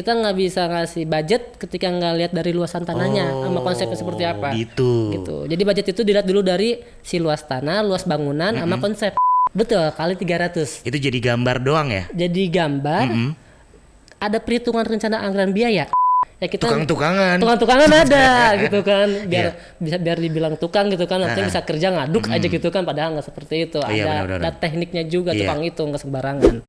kita nggak bisa ngasih budget ketika nggak lihat dari luasan tanahnya sama konsepnya seperti apa. Gitu. Jadi budget itu dilihat dulu dari si luas tanah, luas bangunan sama konsep. Betul, kali 300. Itu jadi gambar doang ya? Jadi gambar, ada perhitungan rencana anggaran biaya. Ya kita Tukang-tukangan ada gitu kan, biar dibilang tukang gitu kan, nanti bisa kerja ngaduk aja gitu kan, padahal nggak seperti itu. Ada tekniknya juga, tukang itu nggak sembarangan.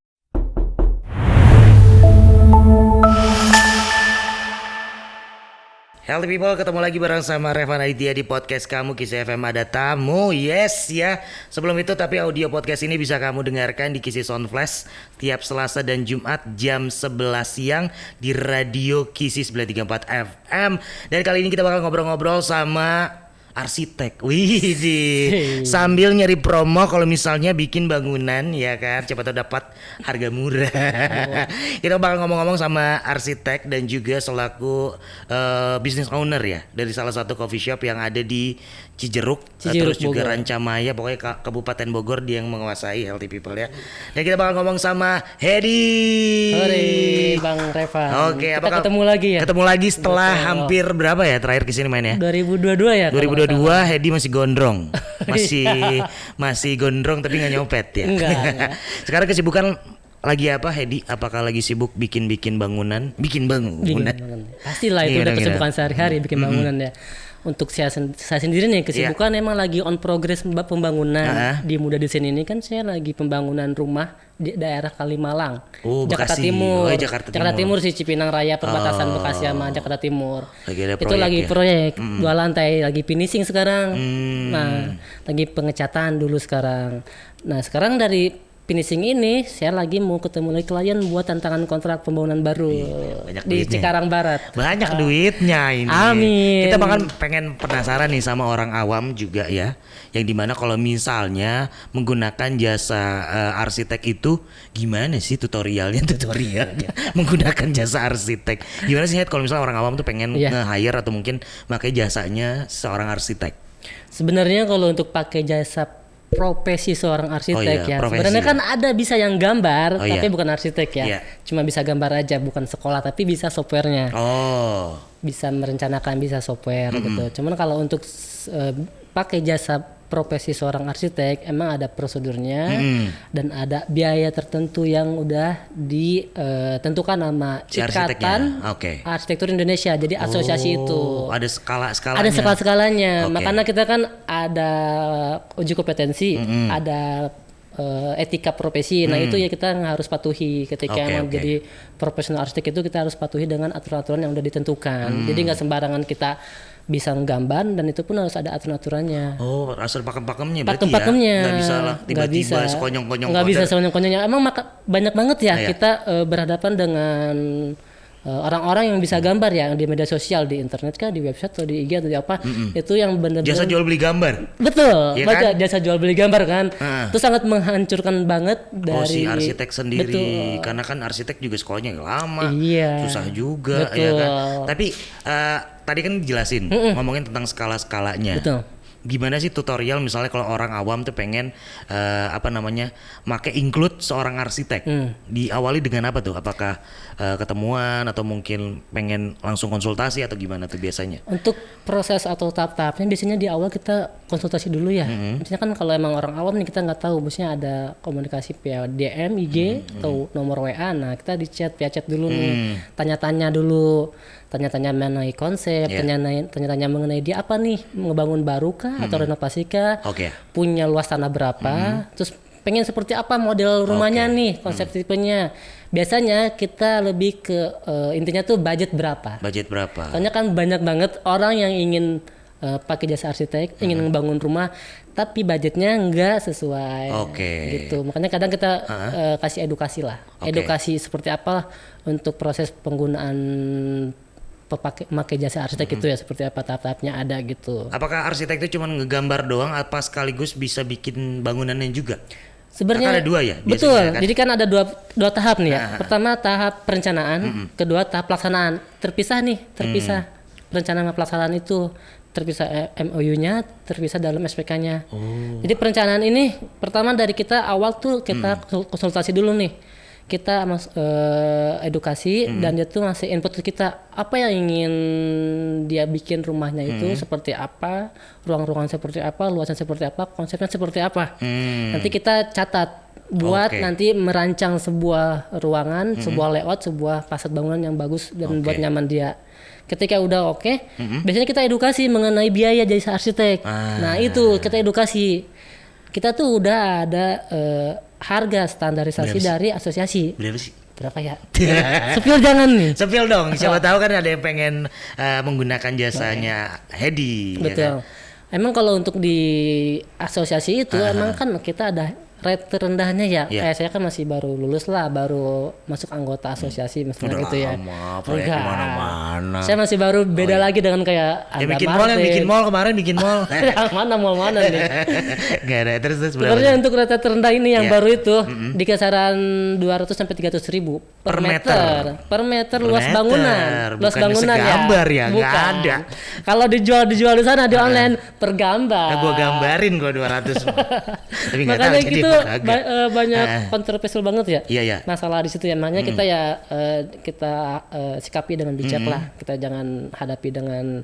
Healthy people, ketemu lagi bareng sama Revan Aditya di podcast kamu Kisi FM Ada Tamu. Yes ya. Sebelum itu tapi audio podcast ini bisa kamu dengarkan di Kisi Sound Flash tiap Selasa dan Jumat jam 11 siang di Radio Kisi 934 FM. Dan kali ini kita bakal ngobrol-ngobrol sama arsitek. Wih, sambil nyari promo kalau misalnya bikin bangunan ya kan, siapa tahu dapat harga murah. Kita bakal ngomong-ngomong sama arsitek dan juga selaku business owner ya dari salah satu coffee shop yang ada di Cijeruk terus juga Bogor. Rancamaya, pokoknya Kabupaten Bogor dia yang menguasai Healthy People ya. Dan kita bakal ngomong sama Hedi. Hore, Bang Revan. Oke, kita ketemu lagi ya. Ketemu lagi setelah hampir berapa ya terakhir kesini mainnya? 2022 ya. 2022 Hedi masih gondrong. Masih gondrong tapi enggak nyopet ya. Enggak. Sekarang kesibukan lagi apa Hedi? Apakah lagi sibuk bikin bangunan? Bikin bangunan. Pastilah itu udah kesibukan sehari-hari bikin bangunan ya. Untuk saya sendiri nih kesibukan emang lagi on progress pembangunan di Muda Desain ini kan saya lagi pembangunan rumah di daerah Kalimalang, Jakarta Bekasi. Timur. Jakarta Timur sih, Cipinang Raya perbatasan Bekasi sama Jakarta Timur. Itu lagi proyek 2 lantai lagi finishing sekarang. Nah, lagi pengecatan dulu sekarang. Nah, sekarang dari finishing ini saya lagi mau ketemu lagi klien buat tantangan kontrak pembangunan baru di Cikarang Barat. Banyak duitnya ini. Amin. Kita pengen penasaran nih sama orang awam juga ya, yang dimana kalau misalnya menggunakan jasa arsitek itu gimana sih tutorialnya menggunakan jasa arsitek. Gimana sih kalau misalnya orang awam tuh pengen nge-hire atau mungkin pakai jasanya seorang arsitek? Sebenarnya kalau untuk pakai jasa profesi seorang arsitek sebenarnya kan ada bisa yang gambar tapi bukan arsitek ya, cuma bisa gambar aja, bukan sekolah tapi bisa softwarenya, bisa merencanakan, bisa software gitu. Cuman kalau untuk pakai jasa profesi seorang arsitek emang ada prosedurnya dan ada biaya tertentu yang udah ditentukan sama Ikatan Arsitektur Indonesia, jadi asosiasi itu ada skala-skalanya. Ada skala-skalanya. Makanya kita kan ada uji kompetensi, ada etika profesi. Nah itu ya kita harus patuhi ketika jadi profesional arsitek itu, kita harus patuhi dengan aturan-aturan yang udah ditentukan. Jadi nggak sembarangan kita bisa nggambar, dan itu pun harus ada aturan-aturannya. Asal pakem-pakemnya berarti pakemnya. Nggak bisa lah tiba-tiba sekonyong-konyong. Nggak bisa sekonyong-konyong. Emang banyak banget ya kita berhadapan dengan orang-orang yang bisa gambar ya di media sosial, di internet kan, di website atau di IG atau di apa, itu yang benar-benar jasa jual beli gambar. Betul, ya kan? Jasa jual beli gambar kan. Itu sangat menghancurkan banget dari si arsitek sendiri. Karena kan arsitek juga sekolahnya lama, susah juga. Betul. Ya kan. Tapi tadi kan dijelasin ngomongin tentang skala-skalanya. Betul. Gimana sih tutorial misalnya kalau orang awam tuh pengen make include seorang arsitek, diawali dengan apa tuh? Apakah ketemuan atau mungkin pengen langsung konsultasi atau gimana tuh biasanya? Untuk proses atau tahap-tahapnya biasanya di awal kita konsultasi dulu ya. Misalnya kan kalau emang orang awam nih kita nggak tahu, biasanya ada komunikasi via DM, IG atau nomor WA. Nah kita di chat dulu nih, tanya-tanya dulu. Tanya-tanya mengenai konsep, tanya-tanya mengenai dia apa nih, ngebangun baru kah atau renovasi kah, punya luas tanah berapa, terus pengen seperti apa model rumahnya nih, konsep tipenya. Biasanya kita lebih ke intinya tuh budget berapa. Soalnya kan banyak banget orang yang ingin pakai jasa arsitek, ingin ngebangun rumah tapi budgetnya nggak sesuai gitu. Makanya kadang kita kasih edukasi lah, edukasi seperti apa untuk proses penggunaan pakai jasa arsitek itu ya, seperti apa tahap-tahapnya ada gitu. Apakah arsitek itu cuma ngegambar doang apa sekaligus bisa bikin bangunannya juga? Sebenarnya ada 2 ya? Betul. Kan? Jadi kan ada dua tahap nih ya. Pertama tahap perencanaan, kedua tahap pelaksanaan. Terpisah. Perencanaan dan pelaksanaan itu terpisah, MOU-nya terpisah dalam SPK-nya. Jadi perencanaan ini pertama dari kita awal tuh kita konsultasi dulu nih. kita edukasi dan dia tuh ngasih input ke kita apa yang ingin dia bikin rumahnya itu seperti apa, ruang-ruangan seperti apa, luasan seperti apa, konsepnya seperti apa. Nanti kita catat buat nanti merancang sebuah ruangan, sebuah layout, sebuah fasad bangunan yang bagus dan buat nyaman dia. Ketika udah biasanya kita edukasi mengenai biaya jasa arsitek. Nah itu kita edukasi. Kita tuh udah ada harga standarisasi dari asosiasi. Berapa ya? Sepil jangan nih. Sepil dong. Siapa tahu kan ada yang pengen menggunakan jasanya Hedi. Betul. Ya kan? Emang kalau untuk di asosiasi itu emang kan kita ada rate terendahnya ya. Kayak saya kan masih baru lulus lah, baru masuk anggota asosiasi misalnya gitu ya. Enggak. Mana-mana. Saya masih baru beda lagi dengan kayak ada bikin mall kemarin bikin mall. Mana nih. Enggak ada. Terus berapa? Sebenarnya untuk rate terendah ini yang baru itu di kisaran 200 sampai 300 ribu per meter. Per meter luas bangunan. Luas bangunan segambar ya. Bukan. Enggak ada. Kalau dijual di sana di online per gambar. Nah, gua gambarin gua 200. Tapi enggak tahu jadi itu banyak kontroversial banget ya. Iya. Masalah di situ ya. Makanya kita sikapi dengan bijak lah. Kita jangan hadapi dengan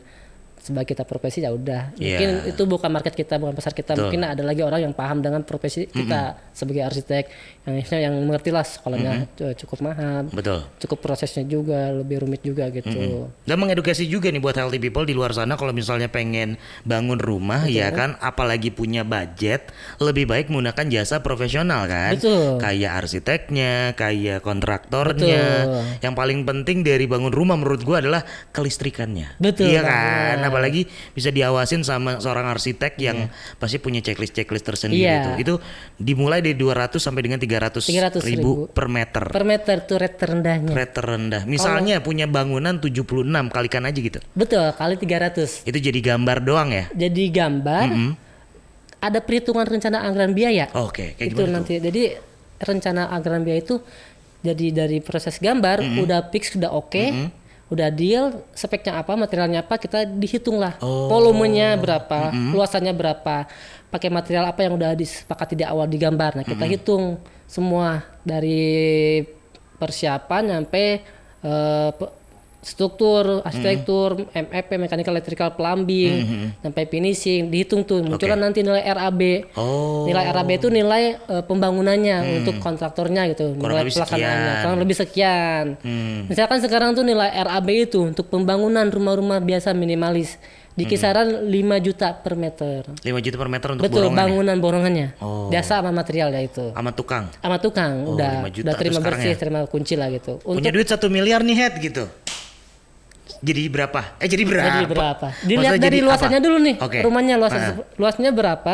sebagai kita profesi ya udah. Mungkin itu bukan market kita, bukan pasar kita. Mungkin ada lagi orang yang paham dengan profesi kita sebagai arsitek yang mengerti lah sekolahnya cukup mahal. Betul. Cukup prosesnya juga lebih rumit juga gitu. Dan mengedukasi juga nih buat healthy people di luar sana kalau misalnya pengen bangun rumah ya kan, apalagi punya budget, lebih baik menggunakan jasa profesional kan. Betul. Kayak arsiteknya, kayak kontraktornya. Yang paling penting dari bangun rumah menurut gua adalah kelistrikannya. Betul. Iya kan. Apalagi bisa diawasin sama seorang arsitek yang pasti punya checklist tersendiri itu dimulai dari 200 sampai dengan 300 ribu per meter. Per meter tuh rate terendahnya. Rate terendah. Misalnya punya bangunan 76 kalikan aja gitu. Betul, kali 300. Itu jadi gambar doang ya? Jadi gambar. Ada perhitungan rencana anggaran biaya. Oke, kayak itu gimana nanti. tuh? Jadi rencana anggaran biaya itu jadi dari proses gambar udah fix, udah udah deal, speknya apa, materialnya apa, kita dihitung lah. Volumenya berapa, luasannya berapa, pakai material apa yang udah disepakati di awal di gambar. Nah, kita hitung semua dari persiapan sampai struktur, arsitektur, MEP, mechanical, electrical, plumbing, sampai finishing, dihitung tuh. Munculkan nanti nilai RAB. Nilai RAB itu nilai pembangunannya untuk kontraktornya gitu, nilai pelaksanaannya. Kurang lebih sekian. Misalkan sekarang tuh nilai RAB itu untuk pembangunan rumah-rumah biasa minimalis di kisaran 5 juta per meter. 5 juta per meter untuk Betul, borongan bangunan borongannya. Biasa sama material ya itu. Sama tukang. Sama tukang, udah terima bersih, terima kunci lah gitu. Punya duit 1 miliar nih head gitu. Jadi berapa? Jadi berapa? Dilihat dari luasannya dulu nih. Rumahnya luasnya berapa?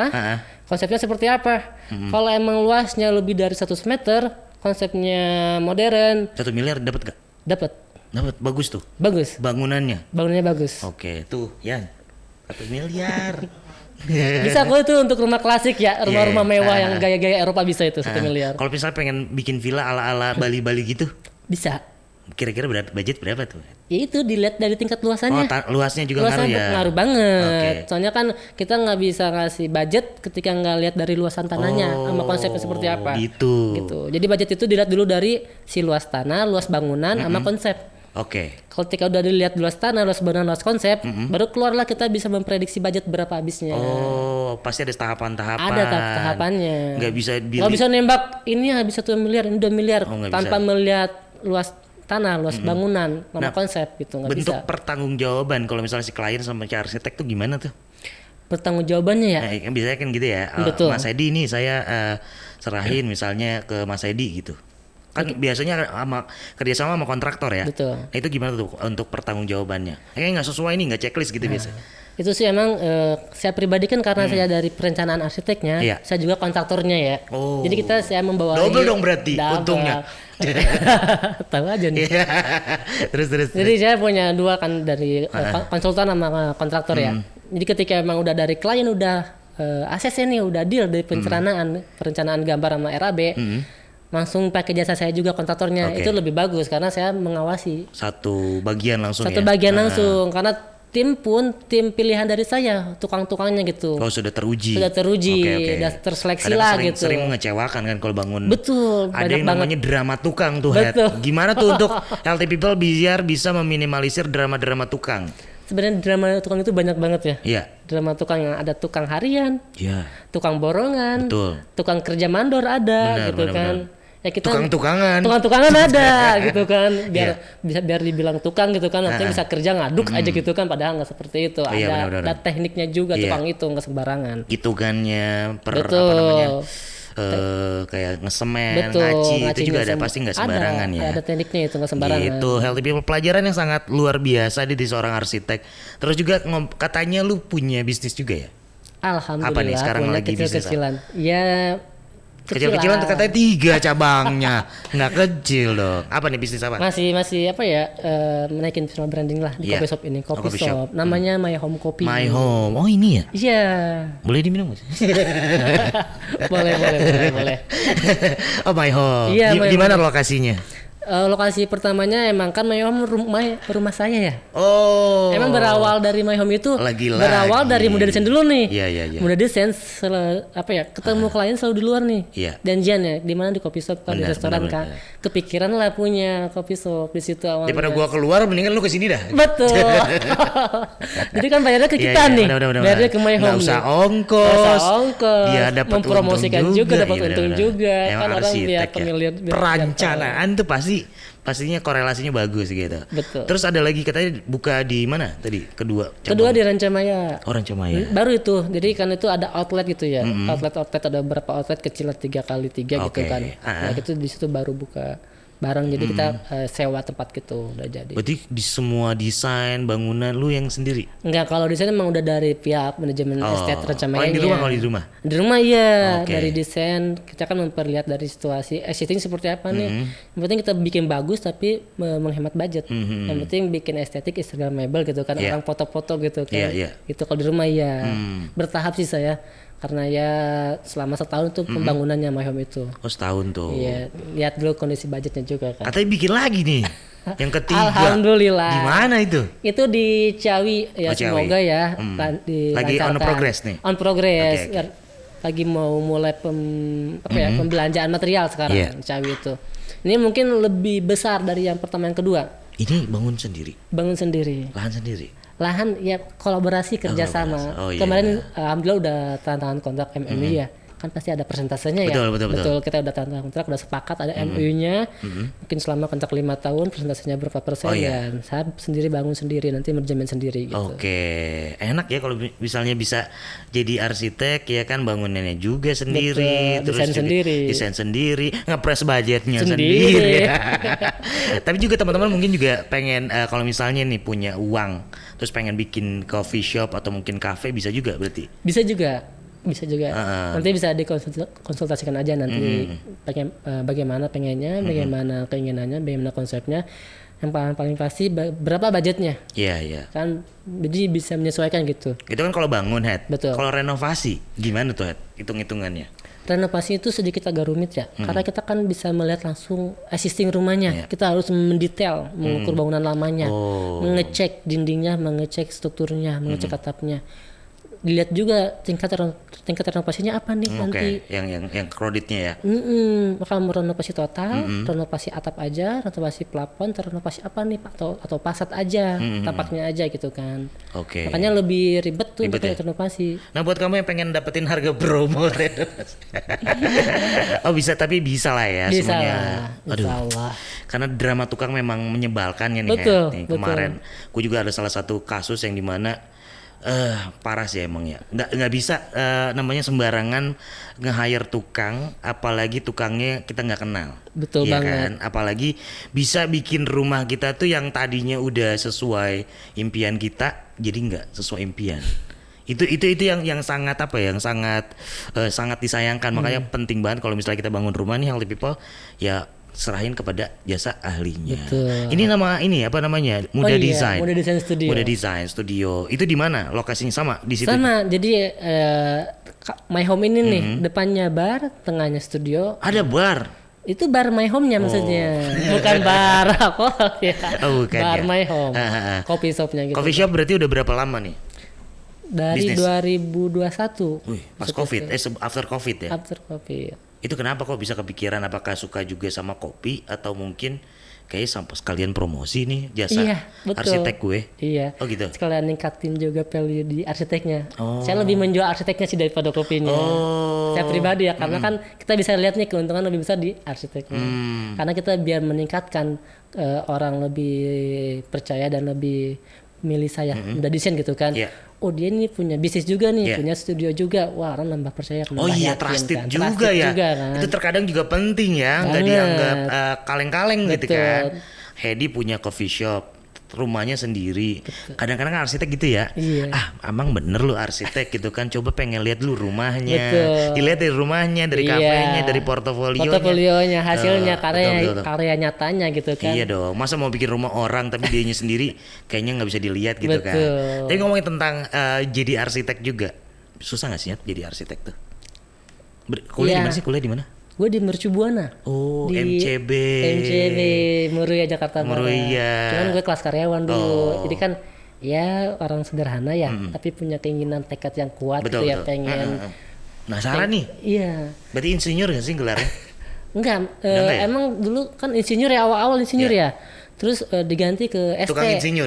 Konsepnya seperti apa? Kalau emang luasnya lebih dari 100 meter, konsepnya modern. 1 miliar dapat gak? Dapat. Bagus tuh. Bagus. Bangunannya bagus. Oke, tuh ya 1 miliar. Bisa kok itu untuk rumah klasik ya, rumah-rumah mewah yang gaya-gaya Eropa bisa itu 1 miliar. Kalau misalnya pengen bikin villa ala-ala Bali-Bali gitu, bisa. Kira-kira budget berapa tuh? Ya itu dilihat dari tingkat luasannya. Luasnya juga ngaruh ya. Ngaruh banget. Soalnya kan kita nggak bisa ngasih budget ketika nggak lihat dari luasan tanahnya sama konsepnya seperti apa. Gitu. Jadi budget itu dilihat dulu dari si luas tanah, luas bangunan sama konsep. Kalau ketika udah dilihat luas tanah, luas bangunan, luas konsep, baru keluarlah kita bisa memprediksi budget berapa habisnya. Pasti ada tahapan-tahapan. Ada tahapannya. Nggak bisa nembak ini habis 1 miliar, ini 2 miliar tanpa melihat luas tanah, luas bangunan, nama konsep gitu, nggak bisa. Bentuk pertanggungjawaban kalau misalnya si klien sama si arsitek tuh gimana tuh? Pertanggungjawabannya ya? Nah, biasanya kan gitu ya. Betul. Mas Edi ini saya serahin misalnya ke Mas Edi gitu. Kan biasanya kerjasama sama kontraktor ya. Betul. Nah, itu gimana tuh untuk pertanggungjawabannya? Kayaknya nggak sesuai nih, nggak checklist gitu biasa. Itu sih emang saya pribadi kan karena saya dari perencanaan arsiteknya, saya juga kontraktornya ya. Jadi saya membawa double dong berarti untungnya. Tahu aja nih. terus. Jadi saya punya 2 kan dari konsultan sama kontraktor ya. Jadi ketika emang udah dari klien udah ACC nih, udah deal dari perencanaan gambar sama RAB, langsung pakai jasa saya juga kontraktornya. Itu lebih bagus karena saya mengawasi satu bagian langsung langsung karena tim pilihan dari saya, tukang-tukangnya gitu. Oh, sudah teruji. Sudah teruji, Oke. udah terseleksi Kadang lah sering, gitu. sering mengecewakan kan kalau bangun. Betul, Ada banyak yang namanya drama tukang tuh, Head. Betul. Gimana tuh untuk healthy people biar bisa meminimalisir drama-drama tukang? Sebenarnya drama tukang itu banyak banget ya. Iya. Drama tukang yang ada tukang harian, Iya. tukang borongan, Betul. tukang kerja mandor ada Benar, gitu benar, kan. benar. Ya kita Tukang-tukangan. tukang-tukangan ada gitu kan. Iya. Biar dibilang tukang gitu kan, artinya bisa kerja ngaduk aja gitu kan, padahal nggak seperti itu. Iya, Ada benar. ada tekniknya juga Iya. tukang itu, nggak sembarangan. Hitungannya apa Betul. namanya? Kayak ngesemen, Betul, ngaci itu ngacinya juga ada pasti nggak sembarangan ya. Ada tekniknya itu, nggak sembarangan. Gitu, healthy people pelajaran yang sangat luar biasa di seorang arsitek. Terus juga katanya lu punya bisnis juga ya? Alhamdulillah. Apa nih sekarang punya lagi bisnis kecil-kecilan. Ya Kecil-kecilan tuh katanya 3 cabangnya, nggak kecil dong. Apa nih bisnis apa? masih apa ya, menaikin personal branding lah di Iya. coffee shop ini, Oh, coffee coffee shop. shop. Namanya My Home Coffee. My Home. Oh ini ya? Iya. Boleh diminum nggak sih? boleh. Oh My Home. Iya, My Di mana Home. lokasinya? Lokasi pertamanya emang kan My Home rumah saya ya. Oh. Emang berawal dari My Home itu Lagi-lagi. berawal dari Muda Desain dulu nih. Iya. Muda Desain ketemu klien selalu di luar nih. Iya. Janjian ya, di mana di coffee shop kan, di Benar, restoran benar, kan. benar. Kepikiran lah punya coffee shop di situ awalnya. Daripada gua keluar mendingan lu kesini dah. Betul. Jadi kan bayarnya ke kita nih. Benar. Bayarnya ke My Nggak Home. usah nih. ongkos. Nggak usah ongkos. Dia dapat mempromosikan untung juga, dapat Iya, untung benar. juga. Emang Kan orang arsitek biar ya. pemilik Perencanaan tuh pastinya korelasinya bagus gitu. Betul. Terus ada lagi katanya buka di mana tadi? Kedua di Rancamaya. Orang Camaya. Baru itu. Jadi kan itu ada outlet gitu ya. Outlet ada beberapa outlet kecil 3x3 gitu Oke. kan. Nah, itu di situ baru buka barang, jadi kita sewa tempat gitu udah jadi. Berarti di semua desain bangunan lu yang sendiri? Enggak, kalau desain emang udah dari pihak manajemen estate Rancamaya. Di rumah kalau di rumah? Di rumah iya, Oke. dari desain kita kan memperlihat dari situasi existing seperti apa nih. Yang penting kita bikin bagus tapi menghemat budget. Yang penting bikin estetik instagramable gitu kan, Iya. orang foto-foto gitu kan. Iya. Itu kalau di rumah ya. Bertahap sih saya. Karena ya selama setahun tuh pembangunannya My Home itu. Oh setahun tuh. Iya, lihat dulu kondisi budgetnya juga kan. Katanya bikin lagi nih. Yang ketiga. Alhamdulillah. Di mana itu? Itu di Ciawi Oh, ya, Ciawi. semoga ya Lagi on progress nih? On progress. Oke. Lagi mau mulai pembelanjaan material sekarang. Iya. Ciawi itu. Ini mungkin lebih besar dari yang pertama yang kedua. Ini bangun sendiri, Bangun sendiri. lahan sendiri. Lahan ya kolaborasi kerjasama. Oh, iya. Kemarin alhamdulillah udah tanda tangan kontrak MOU ya. Kan pasti ada persentasenya ya. Betul. Kita udah tanda kontrak, udah sepakat ada MOU-nya. Mungkin selama kontrak 5 tahun persentasenya berapa persen Oh, iya. dan saya sendiri bangun sendiri, nanti manajemen sendiri gitu. Oke, enak ya kalau misalnya bisa jadi arsitek ya kan, bangunannya juga sendiri, Betul, terus desain juga sendiri. desain sendiri, ngepres budgetnya Sendiri. sendiri. Tapi juga teman-teman mungkin juga pengen kalau misalnya nih punya uang, terus pengen bikin coffee shop atau mungkin cafe bisa juga berarti. Bisa juga. Nanti bisa dikonsultasikan aja nanti bagaimana pengennya, bagaimana keinginannya, bagaimana konsepnya. Yang paling pasti berapa budgetnya. Iya. Kan jadi bisa menyesuaikan gitu. Itu kan kalau bangun, Head. Betul. Kalau renovasi gimana tuh, Head? Hitung-hitungannya. Renovasi itu sedikit agak rumit ya, karena kita kan bisa melihat langsung existing Iya. rumahnya. Kita harus mendetail, mengukur bangunan lamanya, Oh. mengecek dindingnya, mengecek strukturnya, mengecek atapnya. Dilihat juga tingkat renovasinya apa nih nanti. Oke, yang kreditnya ya. Maka renovasi total, renovasi atap aja, renovasi plafon, renovasi apa nih Pak, atau fasad aja, tapaknya aja gitu kan. Oke. Makanya lebih ribet tuh Ribet untuk renovasi. Nah buat kamu yang pengen dapetin harga promo renovasi. Oh bisa, tapi bisa lah ya Bisa semuanya. lah, insya Allah. Karena drama tukang memang menyebalkan ya nih. Betul, Nih, betul. kemarin gue juga ada salah satu kasus yang dimana parah sih emang ya. Nggak bisa namanya sembarangan nge-hire tukang, apalagi tukangnya kita nggak kenal. Betul Iya banget. kan? Apalagi bisa bikin rumah kita tuh yang tadinya udah sesuai impian kita jadi nggak sesuai impian. Itu yang sangat apa ya, yang sangat disayangkan. Makanya penting banget kalau misalnya kita bangun rumah nih healthy people ya serahin kepada jasa ahlinya. Betul. Ini apa namanya? Muda Oh iya, Design. Muda Design Studio. Muda Design Studio. Itu di mana? Lokasinya sama di situ. Sama, jadi My Home ini nih depannya bar, tengahnya studio. Ada bar. Itu bar my home-nya maksudnya. Bukan bar alkohol ya. Oh, bukan bar ya. my home. Coffee shopnya gitu. Coffee shop berarti udah berapa lama nih? Dari bisnis? 2021. Wih, pas Covid, after Covid ya? After Covid. Itu kenapa kok bisa kepikiran, apakah suka juga sama kopi atau mungkin kayak sampai sekalian promosi nih jasa Iya, betul. arsitek gue? Iya. Oh gitu? Sekalian ningkatin juga value di arsiteknya. Oh. Saya lebih menjual arsiteknya sih daripada kopinya. Oh. Saya pribadi ya, karena kan kita bisa lihat nih keuntungan lebih besar di arsiteknya. Karena kita biar meningkatkan orang lebih percaya dan lebih milih saya udah desain gitu kan. Yeah. Oh dia ini punya bisnis juga nih, Yeah. punya studio juga. Wah orang nambah percaya, nambah Oh iya, yakin trusted kan. juga Trusted ya. juga, kan. Itu terkadang juga penting ya, nggak Banget. dianggap kaleng-kaleng gitu Betul. kan. Hedi punya coffee shop, rumahnya sendiri. Kadang-kadang kan arsitek gitu ya. Iya. Emang bener lu arsitek gitu kan. Coba pengen lihat dulu rumahnya. Betul. Dilihat dari rumahnya, dari Iya. kafenya, dari portofolionya. Portofolionya, hasilnya, Betul. karya nyatanya gitu kan. Iya dong, masa mau bikin rumah orang tapi dianya sendiri kayaknya nggak bisa dilihat gitu kan. Betul. Tapi ngomongin tentang jadi arsitek juga, susah nggak sih Nyat, jadi arsitek tuh? Kuliah Iya. di mana sih? Kuliah di mana? Gue di Mercu Buana. Oh, Di MCB. MCB Muruya Jakarta Barat. Muruya. Cuman gue kelas karyawan dulu. Oh. Jadi kan ya orang sederhana ya, tapi punya keinginan tekad yang kuat Betul, gitu ya, betul. pengen. Nah, salah nih. Iya. Berarti insinyur nggak sih gelarnya? Enggak, enggak ya? emang dulu kan insinyur ya, awal-awal insinyur ya. Terus diganti ke ST. Tukang insinyur.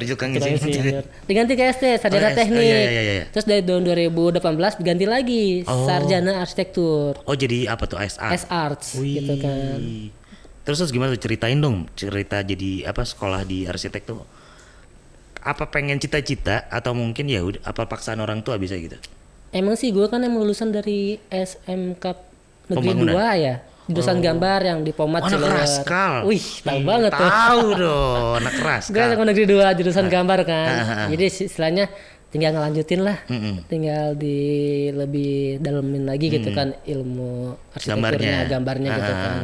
Diganti ke ST, sarjana Oh, teknik. iya. Terus dari tahun 2018 diganti lagi sarjana arsitektur. Oh, jadi apa tuh SR? S-Arts Wih. gitu kan. Terus gimana tuh, ceritain dong cerita jadi apa sekolah di arsitek tuh? Apa pengen cita-cita atau mungkin ya udah apa paksaan orang tua bisa gitu? Emang sih gue kan yang lulusan dari SMK Negeri Pembangunan? 2 ya. Jurusan gambar yang di Pomat Anak Cilewer. Raskal. Wih, tahu banget tuh. Tahu dong, anak Gue Raskal. SMK Negeri 2 jurusan gambar kan. Jadi istilahnya tinggal ngelanjutin lah. Tinggal di lebih dalemin lagi gitu kan ilmu arsitekturnya, gambarnya gitu kan.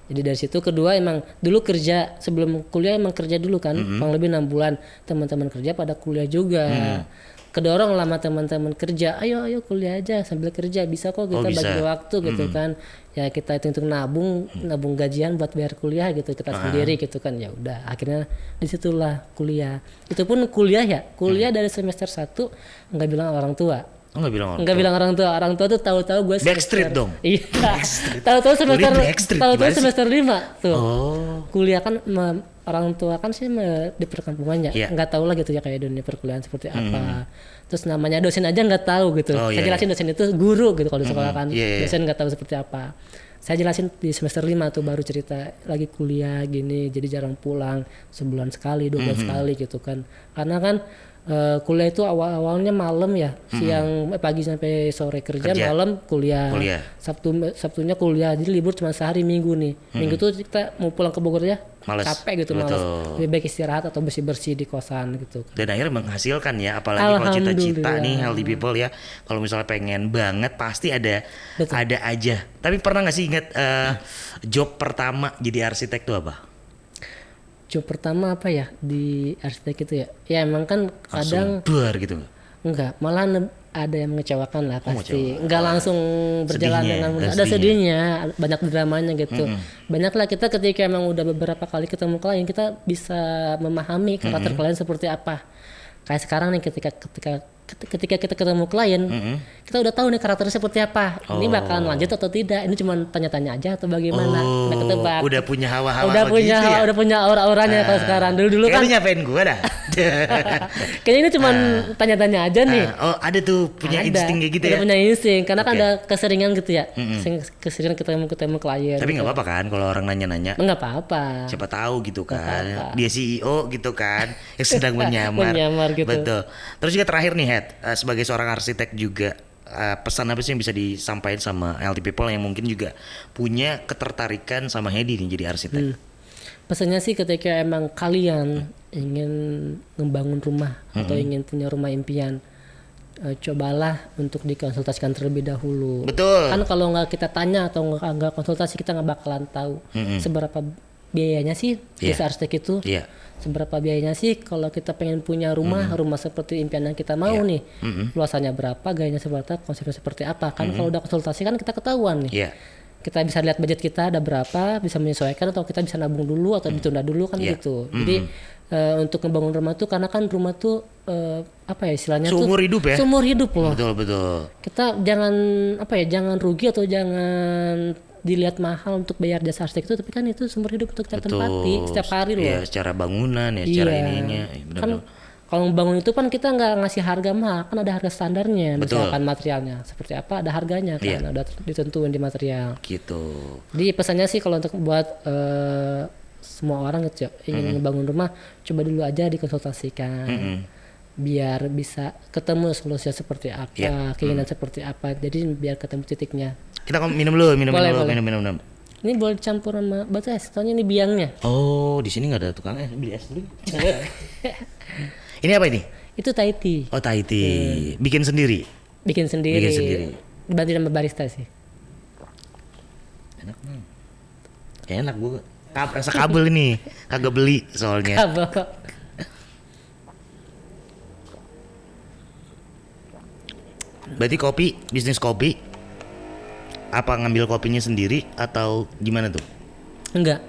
Jadi dari situ kedua emang dulu kerja sebelum kuliah emang kerja dulu kan, kurang lebih 6 bulan. Teman-teman kerja pada kuliah juga. Kedorong lama teman-teman kerja, ayo kuliah aja sambil kerja, bisa kok kita bisa. bagi waktu gitu kan. Ya kita hitung nabung gajian buat bayar kuliah gitu kita sendiri gitu kan. Ya udah akhirnya disitulah kuliah. Itu pun kuliah dari semester 1 nggak bilang orang tua. Oh, nggak bilang orang Enggak tua. bilang orang tua tuh tahu-tahu gue Backstreet dong. Iya. Tahu-tahu semester Backstreet tahu-tahu gimana sih? semester 5 tuh. Oh. Kuliah kan orang tua kan sih di perkampungan ya. Iya. Enggak tahu lah gitu ya kayak dunia perkuliahan seperti apa. Terus namanya dosen aja enggak tahu gitu. Oh, Saya iya, jelasin dosen itu guru gitu kalau di sekolah kan. Iya. Dosen enggak tahu seperti apa. Saya jelasin di semester 5 tuh baru cerita lagi kuliah gini, jadi jarang pulang, sebulan sekali, 2 bulan sekali gitu kan. Karena kan kuliah itu awalnya malam ya, siang pagi sampai sore kerja. Malam kuliah. Sabtunya kuliah, jadi libur cuma sehari Minggu nih. Minggu tuh kita mau pulang ke Bogor ya, Males. capek gitu, males. Lebih baik istirahat atau bersih-bersih di kosan gitu. Dan akhirnya menghasilkan ya, apalagi kalau cita-cita nih healthy people ya, kalau misalnya pengen banget pasti ada aja. Tapi pernah nggak sih ingat job pertama jadi arsitek tuh apa? Job pertama apa ya di arsitek itu ya? Ya emang kan kadang bar gitu. Enggak, malah ada yang mengecewakan lah pasti. Enggak langsung berjalan sedihnya, dengan mudah. Ada sedihnya, banyak dramanya gitu. Banyaklah kita ketika emang udah beberapa kali ketemu klien, kita bisa memahami karakter klien seperti apa. Kayak sekarang nih ketika kita ketemu klien, kita udah tahu nih karakternya seperti apa. Ini bakalan lanjut atau tidak. Ini cuma tanya-tanya aja atau bagaimana. Nah, ketebak. Udah punya hawa-hawa punya begitu ya? udah punya aura-auranya kalau sekarang. Dulu kan Kayaknya lu nyapain gue dah. kayaknya ini cuma tanya-tanya aja nih. Oh, ada tuh punya insting kayak gitu ya? Punya insting, karena kan ada keseringan gitu ya. Keseringan ketemu klien. Tapi nggak apa-apa kan kalau orang nanya-nanya? Nggak apa-apa. Siapa tahu gitu kan. Dia CEO gitu kan, yang sedang menyamar. Menyamar gitu. Betul. Terus juga terakhir nih Head, sebagai seorang arsitek juga, pesan apa sih yang bisa disampaikan sama healthy people yang mungkin juga punya ketertarikan sama Hedi nih jadi arsitek? Pesannya sih ketika emang kalian ingin membangun rumah atau ingin punya rumah impian, cobalah untuk dikonsultasikan terlebih dahulu. Betul. Kan kalau nggak kita tanya atau nggak konsultasi, kita nggak bakalan tahu seberapa biayanya sih jasa arsitek itu. Seberapa biayanya sih kalau kita pengen punya rumah seperti impian yang kita mau nih. Luasannya berapa, gayanya seperti apa, konsepnya seperti apa. Kan kalau udah konsultasi kan kita ketahuan nih. kita bisa lihat budget kita ada berapa, bisa menyesuaikan atau kita bisa nabung dulu atau ditunda dulu kan gitu. Jadi untuk ngebangun rumah tuh karena kan rumah tuh apa ya istilahnya seumur hidup ya. Seumur hidup loh. Betul. Kita jangan jangan rugi atau jangan dilihat mahal untuk bayar jasa arsitek itu, tapi kan itu seumur hidup untuk kita tempati setiap hari loh. Iya, secara bangunan ya, secara ininya. Kan kalau bangun itu kan kita nggak ngasih harga mahal, kan ada harga standarnya. Misalkan materialnya seperti apa, ada harganya kan, udah ditentuin di material. Gitu. Jadi pesannya sih kalau untuk buat semua orang gitu ingin ngebangun rumah, coba dulu aja dikonsultasikan. Biar bisa ketemu solusinya seperti apa, keinginan seperti apa. Jadi biar ketemu titiknya. Kita minum dulu, minum. Ini boleh dicampur sama batu es, soalnya ini biangnya. Oh, di sini nggak ada tukang es, beli es dulu. Ini apa ini? Itu Thai tea. Oh, Thai tea. Bikin sendiri. Dibantu sama barista sih. Enak gua. Rasa kabel ini, kagak beli soalnya. Berarti kopi, bisnis kopi, apa ngambil kopinya sendiri atau gimana tuh? Enggak,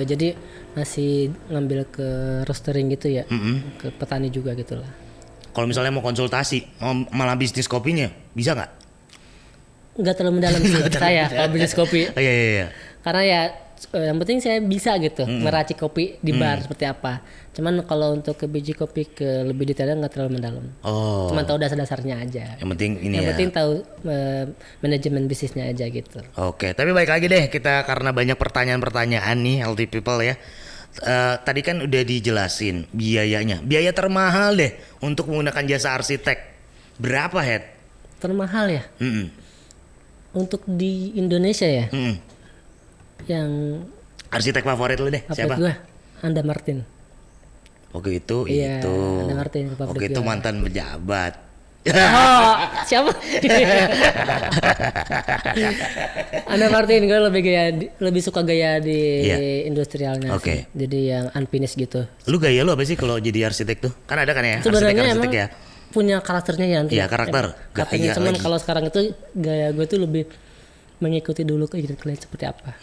jadi masih ngambil ke roastering gitu ya, ke petani juga gitulah. Kalau misalnya mau konsultasi, mau malah bisnis kopinya, bisa nggak? Nggak terlalu mendalam sih saya kalau bisnis kopi. Oh, iya. Karena ya yang penting saya bisa gitu meracik kopi di bar seperti apa. Cuman kalau untuk ke biji kopi ke lebih detailnya nggak terlalu mendalam. Oh. Cuman tahu dasar-dasarnya aja. Yang penting ini yang penting tahu manajemen bisnisnya aja gitu. Oke, tapi balik lagi deh kita karena banyak pertanyaan-pertanyaan nih healthy people ya. Tadi kan udah dijelasin biayanya. Biaya termahal deh untuk menggunakan jasa arsitek. Berapa, Head? Termahal ya? Untuk di Indonesia ya? Yang arsitek favorit lu deh, siapa? Gua, Anda Martin. Oke itu. Anda Martin Oke itu mantan pejabat. Oh, siapa? Anda Martin, gue lebih suka gaya di industrialnya. Oke. Jadi yang unfinished gitu. Lu gaya lu apa sih kalau jadi arsitek tuh? Kan ada kan ya arsitek ya. Punya karakternya ya nanti. Iya karakter. Katanya cuman kalau sekarang itu gaya gue tuh lebih mengikuti dulu keinginan klien seperti apa.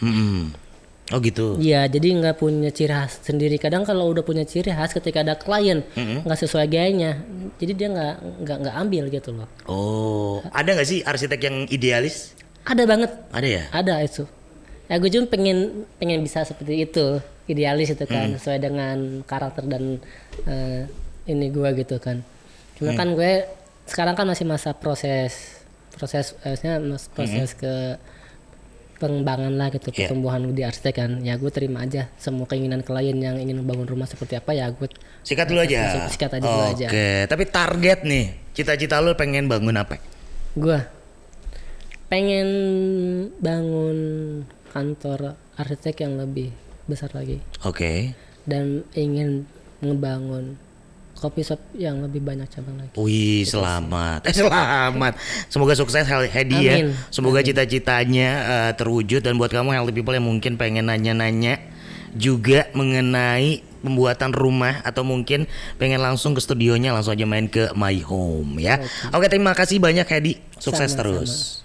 Oh gitu. Iya, jadi nggak punya ciri khas sendiri. Kadang kalau udah punya ciri khas, ketika ada klien nggak sesuai gayanya, jadi dia nggak ambil gitu loh. Oh, ada nggak sih arsitek yang idealis? Ada banget. Ada ya? Ada itu. Ya gue cuma pengen bisa seperti itu, idealis itu kan, sesuai dengan karakter dan ini gue gitu kan. Cuma kan gue sekarang kan masih masa proses ke pengembangan lah gitu, pertumbuhan di arsitek kan. Ya gue terima aja semua keinginan klien yang ingin membangun rumah seperti apa ya gue sikat dulu aja. Sikat aja dulu aja. Oke, tapi target nih, cita-cita lu pengen bangun apa? Gue pengen bangun kantor arsitek yang lebih besar lagi. Oke. Dan ingin ngebangun coffee shop yang lebih banyak cabang lagi. Wih, selamat. Selamat. Semoga sukses Hedi ya. Semoga cita-citanya terwujud. Dan buat kamu healthy people yang mungkin pengen nanya-nanya juga mengenai pembuatan rumah atau mungkin pengen langsung ke studionya, langsung aja main ke My Home ya. Oke, terima kasih banyak Hedi. Sukses terus.